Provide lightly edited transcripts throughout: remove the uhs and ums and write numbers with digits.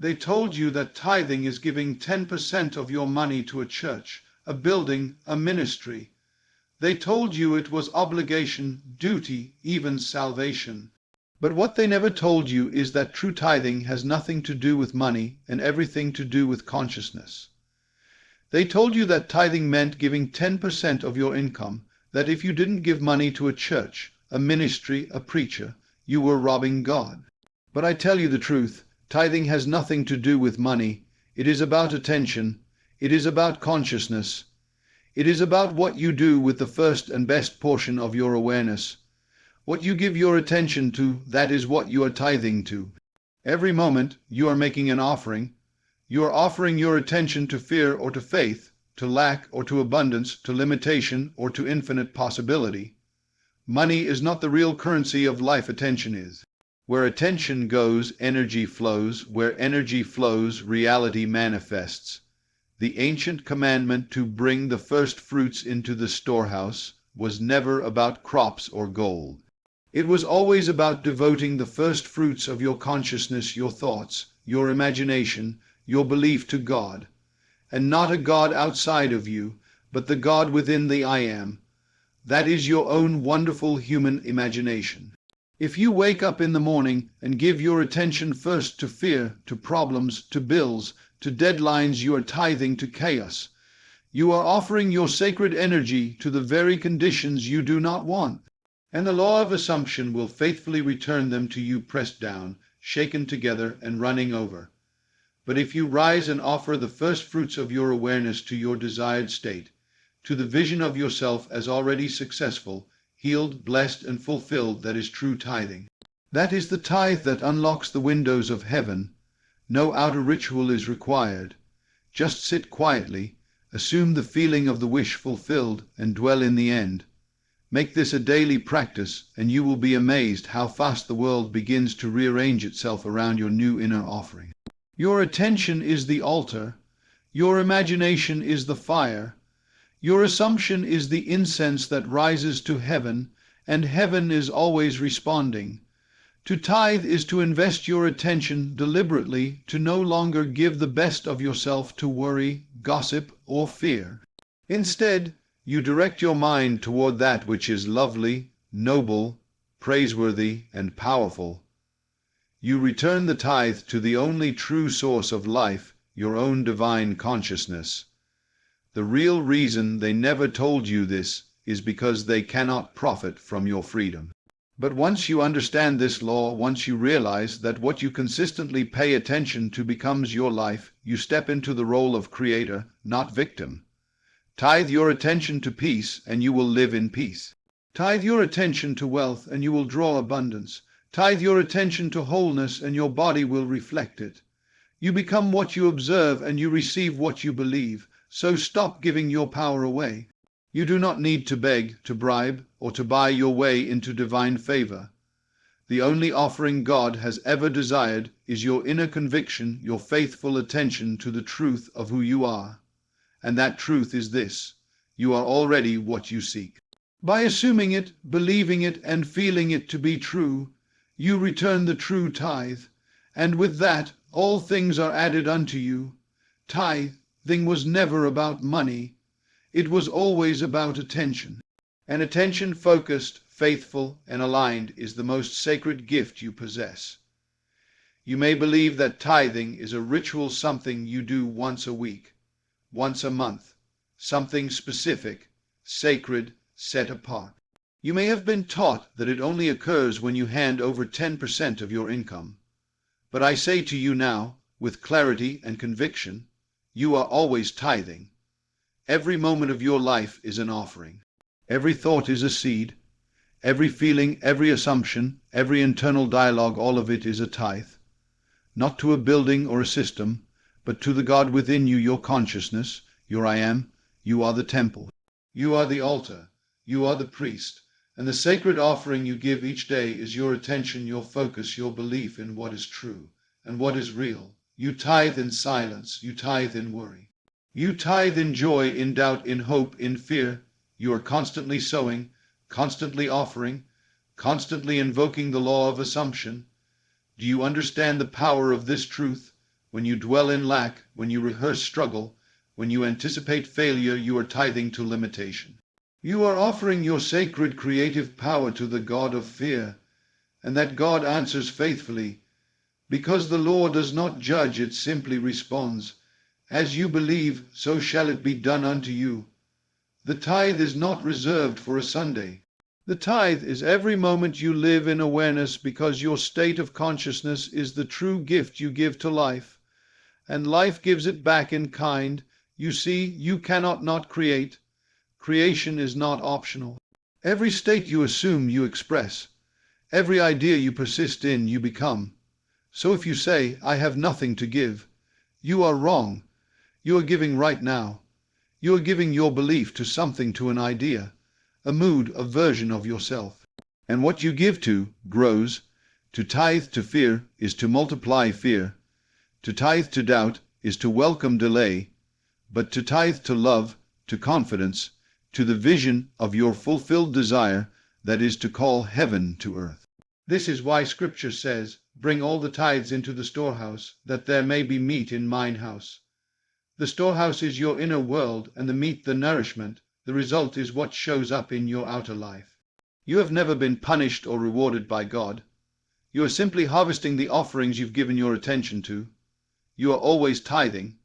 They told you that tithing is giving 10% of your money to a church, a building, a ministry. They told you it was obligation, duty, even salvation. But what they never told you is that true tithing has nothing to do with money and everything to do with consciousness. They told you that tithing meant giving 10% of your income, that if you didn't give money to a church, a ministry, a preacher, you were robbing God. But I tell you the truth, tithing has nothing to do with money. It is about attention. It is about consciousness. It is about what you do with the first and best portion of your awareness. What you give your attention to, that is what you are tithing to. Every moment you are making an offering. You are offering your attention to fear or to faith, to lack or to abundance, to limitation or to infinite possibility. Money is not the real currency of life. Attention is. Where attention goes, energy flows. Where energy flows, reality manifests. The ancient commandment to bring the first fruits into the storehouse was never about crops or gold. It was always about devoting the first fruits of your consciousness, your thoughts, your imagination, your belief to God, and not a God outside of you, but the God within the I am. That is your own wonderful human imagination. If you wake up in the morning and give your attention first to fear, to problems, to bills, to deadlines, you are tithing to chaos. You are offering your sacred energy to the very conditions you do not want. And the law of assumption will faithfully return them to you, pressed down, shaken together, and running over. But if you rise and offer the first fruits of your awareness to your desired state, to the vision of yourself as already successful, healed, blessed, and fulfilled, that is true tithing. That is the tithe that unlocks the windows of heaven. No outer ritual is required. Just sit quietly, assume the feeling of the wish fulfilled, and dwell in the end. Make this a daily practice, and you will be amazed how fast the world begins to rearrange itself around your new inner offering. Your attention is the altar. Your imagination is the fire. Your assumption is the incense that rises to heaven, and heaven is always responding. To tithe is to invest your attention deliberately, to no longer give the best of yourself to worry, gossip, or fear. Instead, you direct your mind toward that which is lovely, noble, praiseworthy, and powerful. You return the tithe to the only true source of life, your own divine consciousness. The real reason they never told you this is because they cannot profit from your freedom. But once you understand this law, once you realize that what you consistently pay attention to becomes your life, you step into the role of creator, not victim. Tithe your attention to peace, and you will live in peace. Tithe your attention to wealth, and you will draw abundance. Tithe your attention to wholeness, and your body will reflect it. You become what you observe, and you receive what you believe. So stop giving your power away. You do not need to beg, to bribe, or to buy your way into divine favor. The only offering God has ever desired is your inner conviction, your faithful attention to the truth of who you are. And that truth is this: you are already what you seek. By assuming it, believing it, and feeling it to be true, you return the true tithe, and with that all things are added unto you. Tithing was never about money. It was always about attention. And attention focused, faithful, and aligned is the most sacred gift you possess. You may believe that tithing is a ritual, something you do once a week, once a month, something specific, sacred, set apart. You may have been taught that it only occurs when you hand over 10% of your income. But I say to you now, with clarity and conviction, you are always tithing. Every moment of your life is an offering. Every thought is a seed. Every feeling, every assumption, every internal dialogue, all of it is a tithe. Not to a building or a system, but to the God within you, your consciousness, your I am. You are the temple. You are the altar. You are the priest. And the sacred offering you give each day is your attention, your focus, your belief in what is true and what is real. You tithe in silence. You tithe in worry. You tithe in joy, in doubt, in hope, in fear. You are constantly sowing, constantly offering, constantly invoking the law of assumption. Do you understand the power of this truth? When you dwell in lack, when you rehearse struggle, when you anticipate failure, you are tithing to limitation. You are offering your sacred creative power to the God of fear, and that God answers faithfully. Because the law does not judge, it simply responds, "As you believe, so shall it be done unto you." The tithe is not reserved for a Sunday. The tithe is every moment you live in awareness, because your state of consciousness is the true gift you give to life, and life gives it back in kind. You see, you cannot not create. Creation is not optional. Every state you assume, you express. Every idea you persist in, you become. So if you say, "I have nothing to give," you are wrong. You are giving right now. You are giving your belief to something, to an idea, a mood, a version of yourself. And what you give to grows. To tithe to fear is to multiply fear. To tithe to doubt is to welcome delay. But to tithe to love, to confidence, to the vision of your fulfilled desire, that is to call heaven to earth. This is why Scripture says, "Bring all the tithes into the storehouse, that there may be meat in mine house." The storehouse is your inner world, and the meat the nourishment. The result is what shows up in your outer life. You have never been punished or rewarded by God. You are simply harvesting the offerings you've given your attention to. You are always tithing.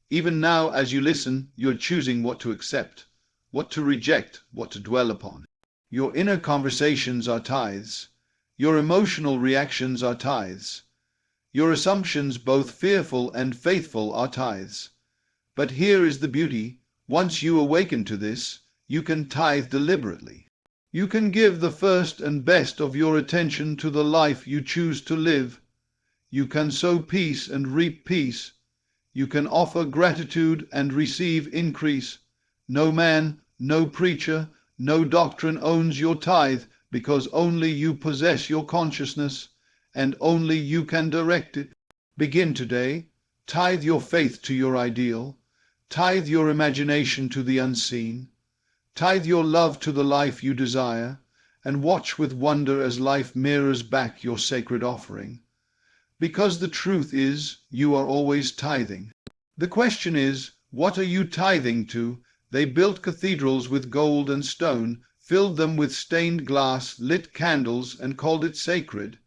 Even now, as you listen, you are choosing what to accept, what to reject, what to dwell upon. Your inner conversations are tithes. Your emotional reactions are tithes. Your assumptions, both fearful and faithful, are tithes. But here is the beauty. Once you awaken to this, you can tithe deliberately. You can give the first and best of your attention to the life you choose to live. You can sow peace and reap peace. You can offer gratitude and receive increase. No man, no preacher, no doctrine owns your tithe, because only you possess your consciousness, and only you can direct it. Begin today. Tithe your faith to your ideal. Tithe your imagination to the unseen. Tithe your love to the life you desire, and watch with wonder as life mirrors back your sacred offering. Because the truth is, you are always tithing. The question is, what are you tithing to? They built cathedrals with gold and stone, filled them with stained glass, lit candles, and called it sacred.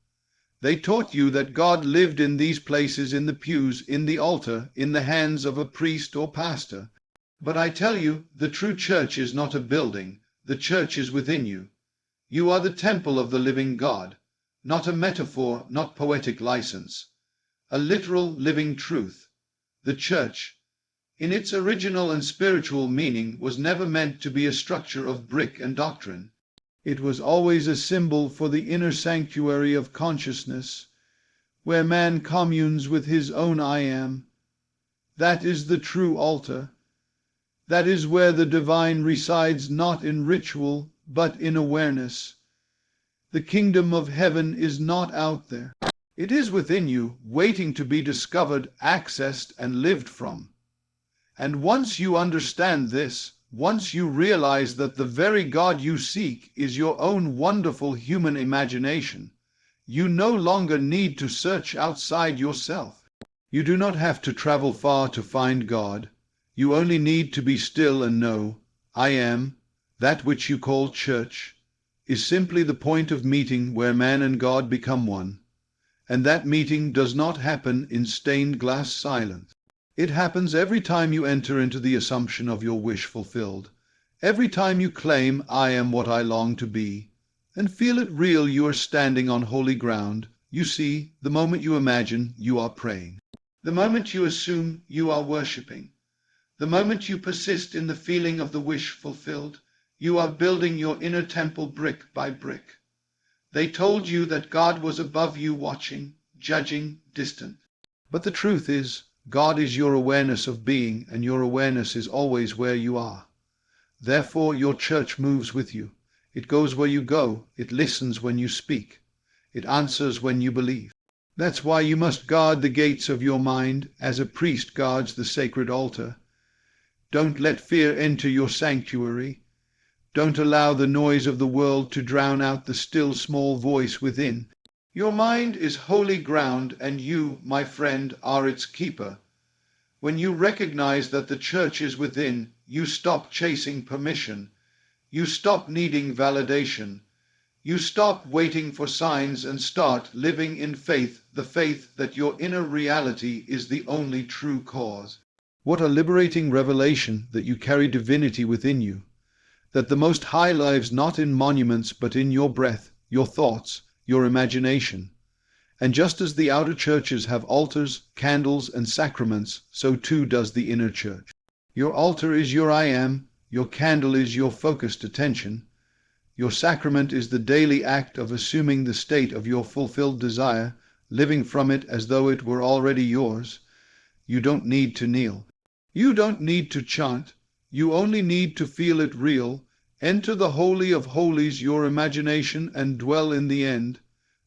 They taught you that God lived in these places, in the pews, in the altar, in the hands of a priest or pastor. But I tell you, the true church is not a building. The church is within you. You are the temple of the living God. Not a metaphor, not poetic license. A literal living truth. The church, in its original and spiritual meaning, was never meant to be a structure of brick and doctrine. It was always a symbol for the inner sanctuary of consciousness, where man communes with his own I am. That is the true altar. That is where the divine resides, not in ritual, but in awareness. The kingdom of heaven is not out there. It is within you, waiting to be discovered, accessed, and lived from. And once you understand this, once you realize that the very God you seek is your own wonderful human imagination, you no longer need to search outside yourself. You do not have to travel far to find God. You only need to be still and know, I am, that which you call church, is simply the point of meeting where man and God become one. And that meeting does not happen in stained glass silence. It happens every time you enter into the assumption of your wish fulfilled, every time you claim, I am what I long to be, and feel it real. You are standing on holy ground. You see, the moment you imagine, you are praying. The moment you assume, you are worshipping. The moment you persist in the feeling of the wish fulfilled, you are building your inner temple brick by brick. They told you that God was above you, watching, judging, distant. But the truth is, God is your awareness of being, and your awareness is always where you are. Therefore, your church moves with you. It goes where you go. It listens when you speak. It answers when you believe. That's why you must guard the gates of your mind as a priest guards the sacred altar. Don't let fear enter your sanctuary. Don't allow the noise of the world to drown out the still small voice within. Your mind is holy ground, and you, my friend, are its keeper. When you recognize that the church is within, you stop chasing permission. You stop needing validation. You stop waiting for signs and start living in faith, the faith that your inner reality is the only true cause. What a liberating revelation that you carry divinity within you, that the Most High lives not in monuments but in your breath, your thoughts, your imagination. And just as the outer churches have altars, candles, and sacraments, so too does the inner church. Your altar is your I am, your candle is your focused attention, your sacrament is the daily act of assuming the state of your fulfilled desire, living from it as though it were already yours. You don't need to kneel. You don't need to chant. You only need to feel it real. Enter the Holy of Holies, your imagination, and dwell in the end.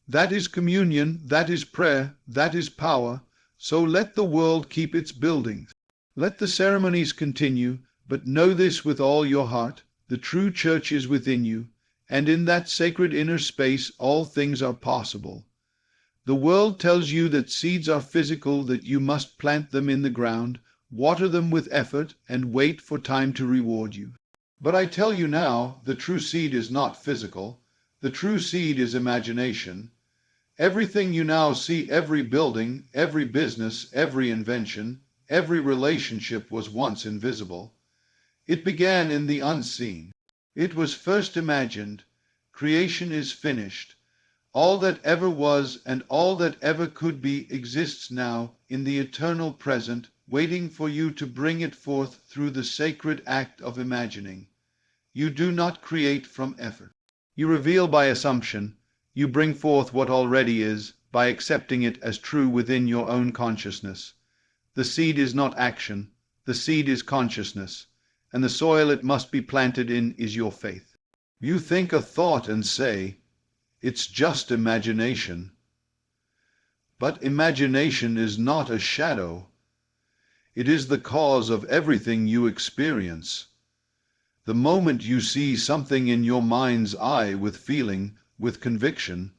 That is communion, that is prayer, that is power. So let the world keep its buildings. Let the ceremonies continue, but know this with all your heart. The true church is within you, and in that sacred inner space all things are possible. The world tells you that seeds are physical, that you must plant them in the ground, water them with effort, and wait for time to reward you. But I tell you now, the true seed is not physical. The true seed is imagination. Everything you now see, every building, every business, every invention, every relationship was once invisible. It began in the unseen. It was first imagined. Creation is finished. All that ever was and all that ever could be exists now in the eternal present, waiting for you to bring it forth through the sacred act of imagining. You do not create from effort. You reveal by assumption. You bring forth what already is, by accepting it as true within your own consciousness. The seed is not action. The seed is consciousness, and the soil it must be planted in is your faith. You think a thought and say, "It's just imagination." But imagination is not a shadow. It is the cause of everything you experience. The moment you see something in your mind's eye with feeling, with conviction,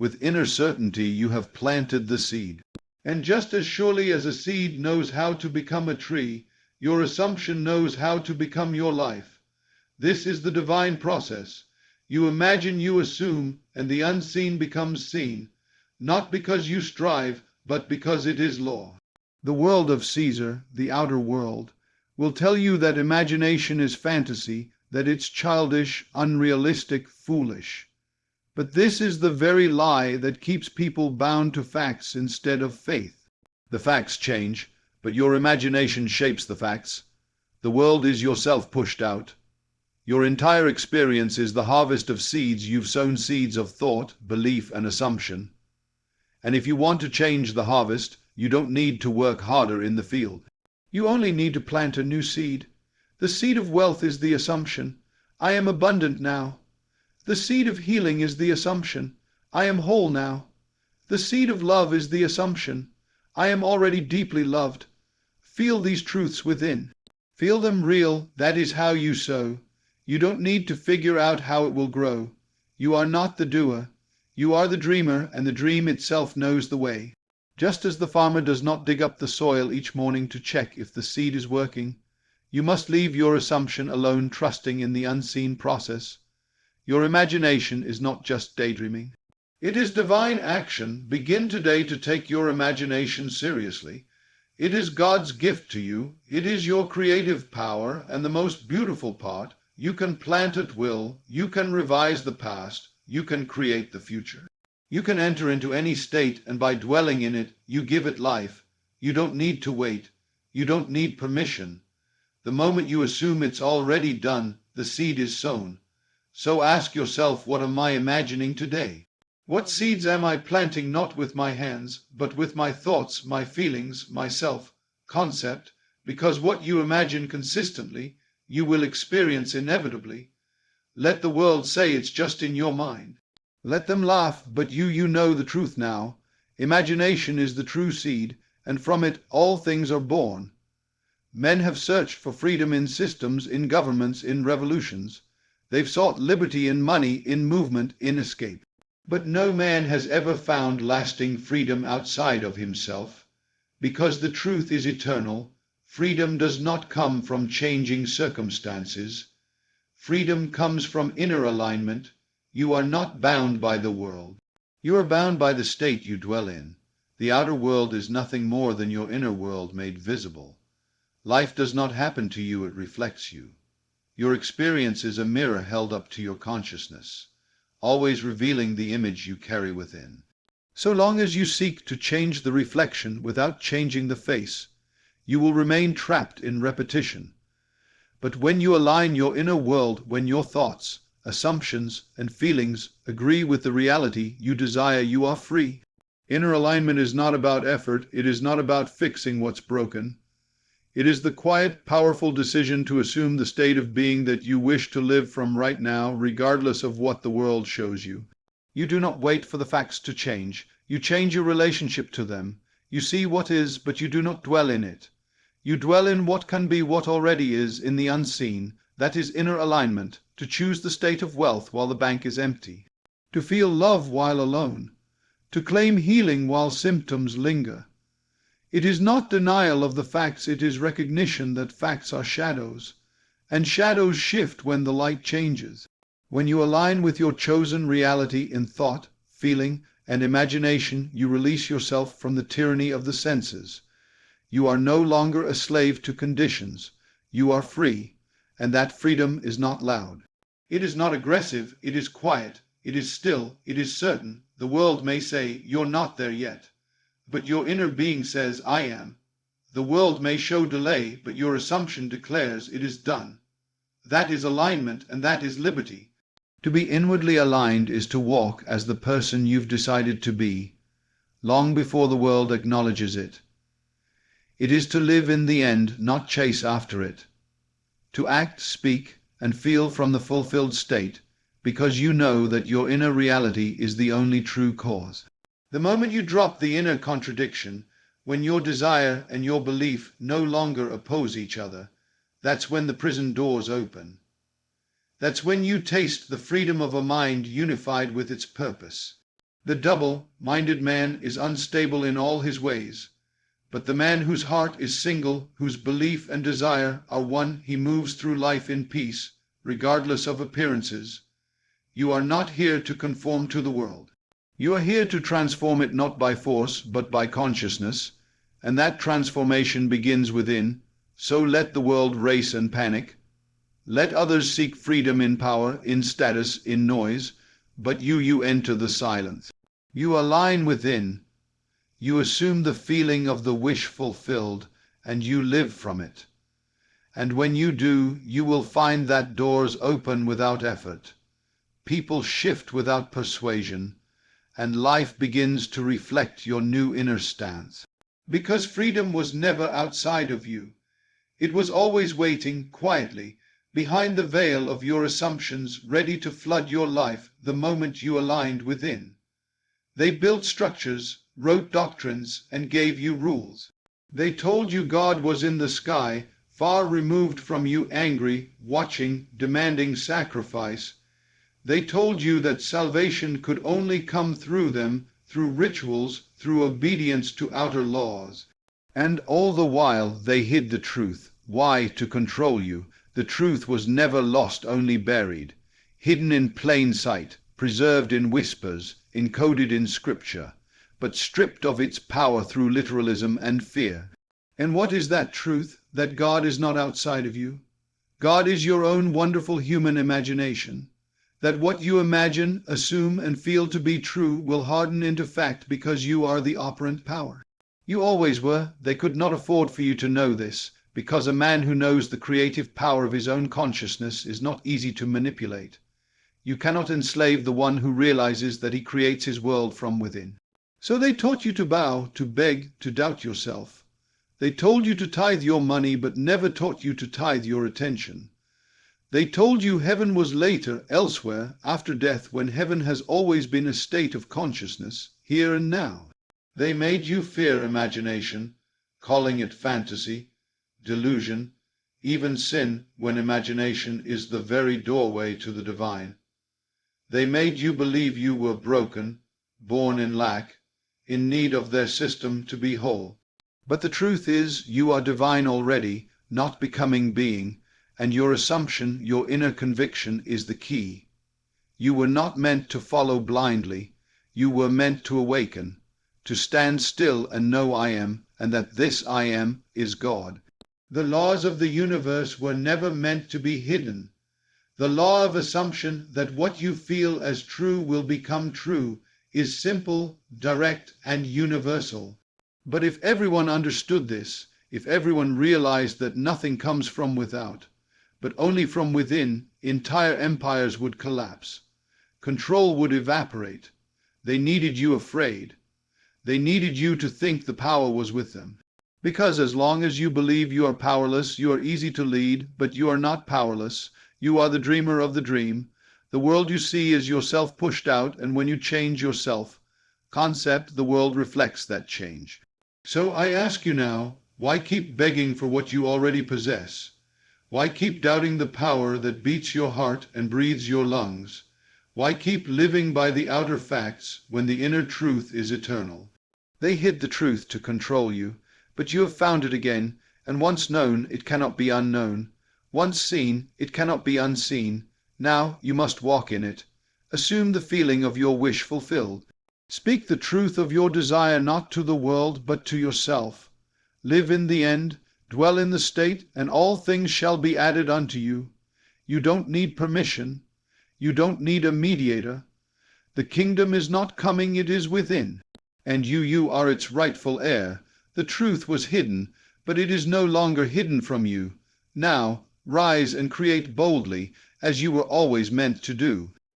with inner certainty, you have planted the seed. And just as surely as a seed knows how to become a tree, your assumption knows how to become your life. This is the divine process. You imagine, you assume, and the unseen becomes seen, not because you strive, but because it is law. The world of Caesar, the outer world, will tell you that imagination is fantasy, that it's childish, unrealistic, foolish. But this is the very lie that keeps people bound to facts instead of faith. The facts change, but your imagination shapes the facts. The world is yourself pushed out. Your entire experience is the harvest of seeds you've sown, seeds of thought, belief, and assumption. And if you want to change the harvest, you don't need to work harder in the field. You only need to plant a new seed. The seed of wealth is the assumption. I am abundant now. The seed of healing is the assumption. I am whole now. The seed of love is the assumption. I am already deeply loved. Feel these truths within. Feel them real. That is how you sow. You don't need to figure out how it will grow. You are not the doer. You are the dreamer, and the dream itself knows the way. Just as the farmer does not dig up the soil each morning to check if the seed is working, you must leave your assumption alone, trusting in the unseen process. Your imagination is not just daydreaming. It is divine action. Begin today to take your imagination seriously. It is God's gift to you. It is your creative power, and the most beautiful part. You can plant at will. You can revise the past. You can create the future. You can enter into any state, and by dwelling in it, you give it life. You don't need to wait. You don't need permission. The moment you assume it's already done, the seed is sown. So ask yourself, what am I imagining today? What seeds am I planting, not with my hands, but with my thoughts, my feelings, my self-concept? Because what you imagine consistently, you will experience inevitably. Let the world say it's just in your mind. Let them laugh, but you know the truth now. Imagination is the true seed, and from it all things are born. Men have searched for freedom in systems, in governments, in revolutions. They've sought liberty in money, in movement, in escape. But no man has ever found lasting freedom outside of himself. Because the truth is eternal, freedom does not come from changing circumstances. Freedom comes from inner alignment. You are not bound by the world. You are bound by the state you dwell in. The outer world is nothing more than your inner world made visible. Life does not happen to you, it reflects you. Your experience is a mirror held up to your consciousness, always revealing the image you carry within. So long as you seek to change the reflection without changing the face, you will remain trapped in repetition. But when you align your inner world, when your thoughts, assumptions, and feelings agree with the reality you desire, you are free. Inner alignment is not about effort. It is not about fixing what's broken. It is the quiet, powerful decision to assume the state of being that you wish to live from right now, regardless of what the world shows you. You do not wait for the facts to change. You change your relationship to them. You see what is, but you do not dwell in it. You dwell in what can be, what already is, in the unseen. That is inner alignment, to choose the state of wealth while the bank is empty, to feel love while alone, to claim healing while symptoms linger. It is not denial of the facts, it is recognition that facts are shadows, and shadows shift when the light changes. When you align with your chosen reality in thought, feeling, and imagination, you release yourself from the tyranny of the senses. You are no longer a slave to conditions. You are free, and that freedom is not loud. It is not aggressive, it is quiet, it is still, it is certain. The world may say, "You're not there yet." But your inner being says, "I am." The world may show delay, but your assumption declares it is done. That is alignment, and that is liberty. To be inwardly aligned is to walk as the person you've decided to be, long before the world acknowledges it. It is to live in the end, not chase after it. To act, speak, and feel from the fulfilled state, because you know that your inner reality is the only true cause. The moment you drop the inner contradiction, when your desire and your belief no longer oppose each other, that's when the prison doors open. That's when you taste the freedom of a mind unified with its purpose. The double-minded man is unstable in all his ways, but the man whose heart is single, whose belief and desire are one, he moves through life in peace, regardless of appearances. You are not here to conform to the world. You are here to transform it, not by force, but by consciousness, and that transformation begins within. So let the world race and panic. Let others seek freedom in power, in status, in noise, but you enter the silence. You align within. You assume the feeling of the wish fulfilled, and you live from it. And when you do, you will find that doors open without effort. People shift without persuasion, and life begins to reflect your new inner stance. Because freedom was never outside of you. It was always waiting quietly behind the veil of your assumptions, ready to flood your life the moment you aligned within. They built structures, wrote doctrines, and gave you rules. They told you God was in the sky, far removed from you, angry, watching, demanding sacrifice. They told you that salvation could only come through them, through rituals, through obedience to outer laws. And all the while they hid the truth. Why? To control you. The truth was never lost, only buried, hidden in plain sight, preserved in whispers, encoded in scripture, but stripped of its power through literalism and fear. And what is that truth? That God is not outside of you. God is your own wonderful human imagination. That what you imagine, assume, and feel to be true will harden into fact because you are the operant power. You always were. They could not afford for you to know this, because a man who knows the creative power of his own consciousness is not easy to manipulate. You cannot enslave the one who realizes that he creates his world from within. So they taught you to bow, to beg, to doubt yourself. They told you to tithe your money, but never taught you to tithe your attention. They told you heaven was later, elsewhere, after death, when heaven has always been a state of consciousness, here and now. They made you fear imagination, calling it fantasy, delusion, even sin, when imagination is the very doorway to the divine. They made you believe you were broken, born in lack, in need of their system to be whole. But the truth is, you are divine already, not becoming being, and your assumption, your inner conviction, is the key. You were not meant to follow blindly. You were meant to awaken, to stand still and know I am, and that this I am is God. The laws of the universe were never meant to be hidden. The law of assumption that what you feel as true will become true is simple, direct, and universal. But if everyone understood this, if everyone realized that nothing comes from without, but only from within, entire empires would collapse. Control would evaporate. They needed you afraid. They needed you to think the power was with them. Because as long as you believe you are powerless, you are easy to lead, but you are not powerless. You are the dreamer of the dream. The world you see is yourself pushed out, and when you change yourself, concept, the world reflects that change. So I ask you now, why keep begging for what you already possess? Why keep doubting the power that beats your heart and breathes your lungs? Why keep living by the outer facts when the inner truth is eternal? They hid the truth to control you, but you have found it again, and once known, it cannot be unknown. Once seen, it cannot be unseen. Now you must walk in it. Assume the feeling of your wish fulfilled. Speak the truth of your desire not to the world, but to yourself. Live in the end, dwell in the state, and all things shall be added unto you. You don't need permission. You don't need a mediator. The kingdom is not coming, it is within. And you are its rightful heir. The truth was hidden, but it is no longer hidden from you. Now, rise and create boldly, as you were always meant to do.